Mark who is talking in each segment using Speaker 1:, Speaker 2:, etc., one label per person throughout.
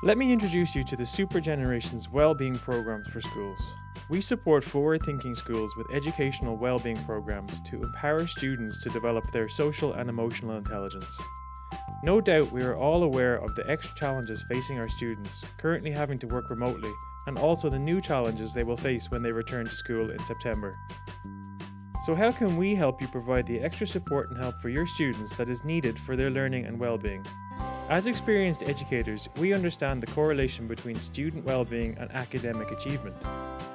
Speaker 1: Let me introduce you to the Super Generation's Wellbeing Programs for schools. We support forward-thinking schools with educational well-being programs to empower students to develop their social and emotional intelligence. No doubt we are all aware of the extra challenges facing our students currently having to work remotely, and also the new challenges they will face when they return to school in September. So how can we help you provide the extra support and help for your students that is needed for their learning and well-being? As experienced educators, we understand the correlation between student well-being and academic achievement.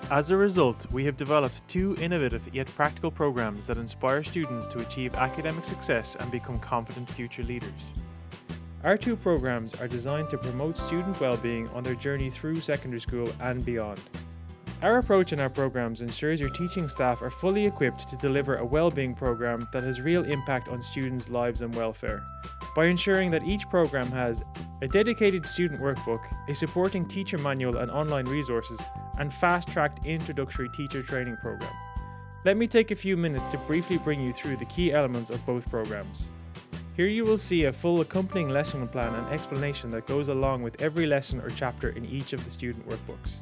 Speaker 1: As a result, we have developed two innovative yet practical programs that inspire students to achieve academic success and become confident future leaders. Our two programs are designed to promote student well-being on their journey through secondary school and beyond. Our approach in our programs ensures your teaching staff are fully equipped to deliver a well-being program that has real impact on students' lives and welfare, by ensuring that each program has a dedicated student workbook, a supporting teacher manual and online resources, and fast-tracked introductory teacher training program. Let me take a few minutes to briefly bring you through the key elements of both programs. Here you will see a full accompanying lesson plan and explanation that goes along with every lesson or chapter in each of the student workbooks.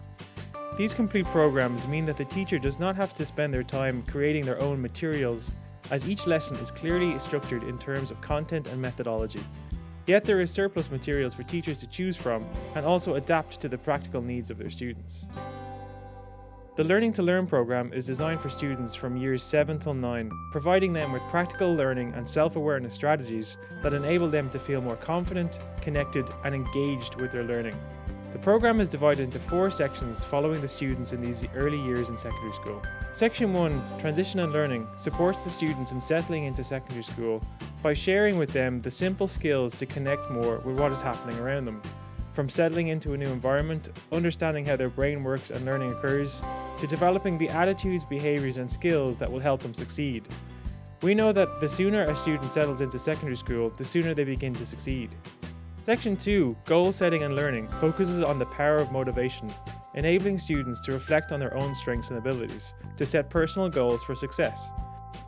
Speaker 1: These complete programs mean that the teacher does not have to spend their time creating their own materials, as each lesson is clearly structured in terms of content and methodology. Yet there is surplus materials for teachers to choose from and also adapt to the practical needs of their students. The Learning to Learn program is designed for students from years 7 till 9, providing them with practical learning and self-awareness strategies that enable them to feel more confident, connected, and engaged with their learning. The program is divided into 4 sections following the students in these early years in secondary school. Section 1, Transition and Learning, supports the students in settling into secondary school by sharing with them the simple skills to connect more with what is happening around them. From settling into a new environment, understanding how their brain works and learning occurs, to developing the attitudes, behaviours and skills that will help them succeed. We know that the sooner a student settles into secondary school, the sooner they begin to succeed. Section 2, Goal Setting and Learning, focuses on the power of motivation, enabling students to reflect on their own strengths and abilities, to set personal goals for success.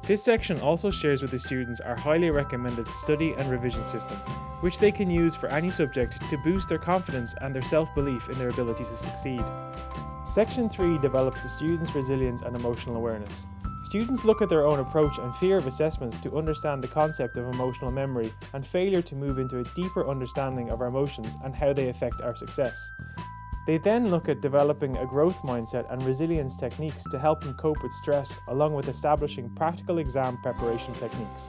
Speaker 1: This section also shares with the students our highly recommended study and revision system, which they can use for any subject to boost their confidence and their self-belief in their ability to succeed. Section 3 develops the students' resilience and emotional awareness. Students look at their own approach and fear of assessments to understand the concept of emotional memory and failure to move into a deeper understanding of our emotions and how they affect our success. They then look at developing a growth mindset and resilience techniques to help them cope with stress, along with establishing practical exam preparation techniques.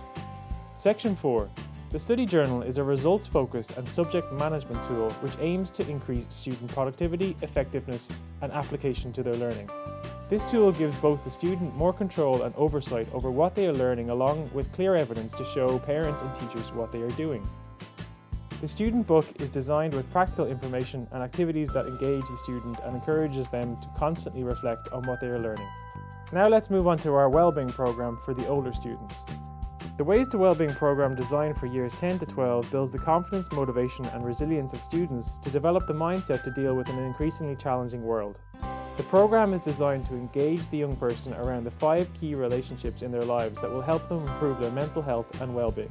Speaker 1: Section 4. The Study Journal is a results-focused and subject management tool which aims to increase student productivity, effectiveness, and application to their learning. This tool gives both the student more control and oversight over what they are learning, along with clear evidence to show parents and teachers what they are doing. The student book is designed with practical information and activities that engage the student and encourages them to constantly reflect on what they are learning. Now let's move on to our Wellbeing program for the older students. The Ways to Wellbeing program, designed for years 10 to 12, builds the confidence, motivation and resilience of students to develop the mindset to deal with an increasingly challenging world. The program is designed to engage the young person around the 5 key relationships in their lives that will help them improve their mental health and well-being.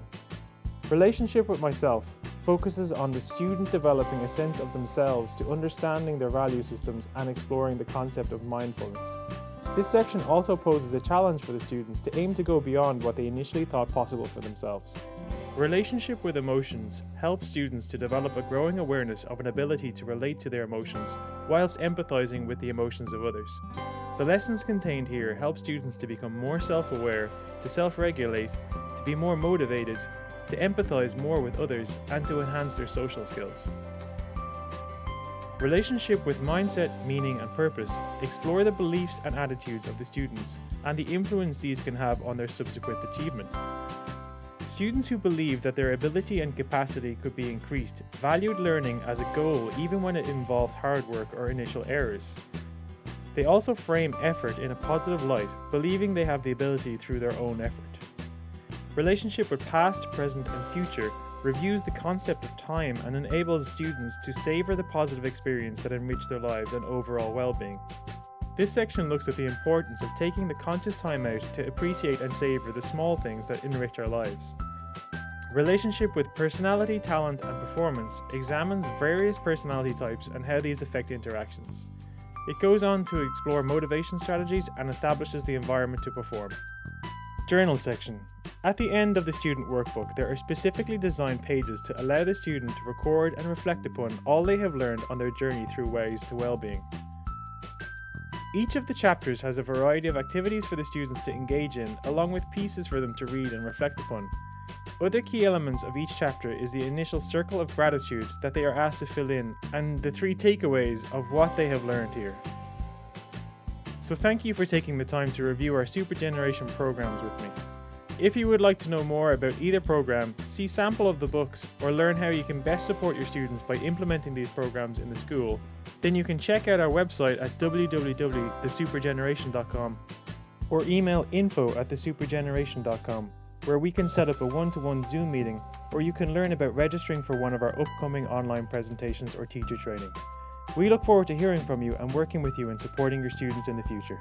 Speaker 1: Relationship with myself focuses on the student developing a sense of themselves to understanding their value systems and exploring the concept of mindfulness. This section also poses a challenge for the students to aim to go beyond what they initially thought possible for themselves. Relationship with emotions helps students to develop a growing awareness of an ability to relate to their emotions, whilst empathizing with the emotions of others. The lessons contained here help students to become more self-aware, to self-regulate, to be more motivated, to empathize more with others, and to enhance their social skills. Relationship with mindset, meaning and purpose explore the beliefs and attitudes of the students and the influence these can have on their subsequent achievement. Students who believe that their ability and capacity could be increased valued learning as a goal even when it involved hard work or initial errors. They also frame effort in a positive light, believing they have the ability through their own effort. Relationship with past, present and future reviews the concept of time and enables students to savor the positive experience that enrich their lives and overall well-being. This section looks at the importance of taking the conscious time out to appreciate and savor the small things that enrich our lives. Relationship with Personality, Talent and Performance examines various personality types and how these affect interactions. It goes on to explore motivation strategies and establishes the environment to perform. Journal section. At the end of the student workbook, there are specifically designed pages to allow the student to record and reflect upon all they have learned on their journey through Ways to Wellbeing. Each of the chapters has a variety of activities for the students to engage in, along with pieces for them to read and reflect upon. Other key elements of each chapter is the initial circle of gratitude that they are asked to fill in, and the 3 takeaways of what they have learned here. So thank you for taking the time to review our Super Generation programs with me. If you would like to know more about either program, see sample of the books, or learn how you can best support your students by implementing these programs in the school, then you can check out our website at www.thesupergeneration.com or email info@thesupergeneration.com, where we can set up a one-to-one Zoom meeting, or you can learn about registering for one of our upcoming online presentations or teacher training. We look forward to hearing from you and working with you in supporting your students in the future.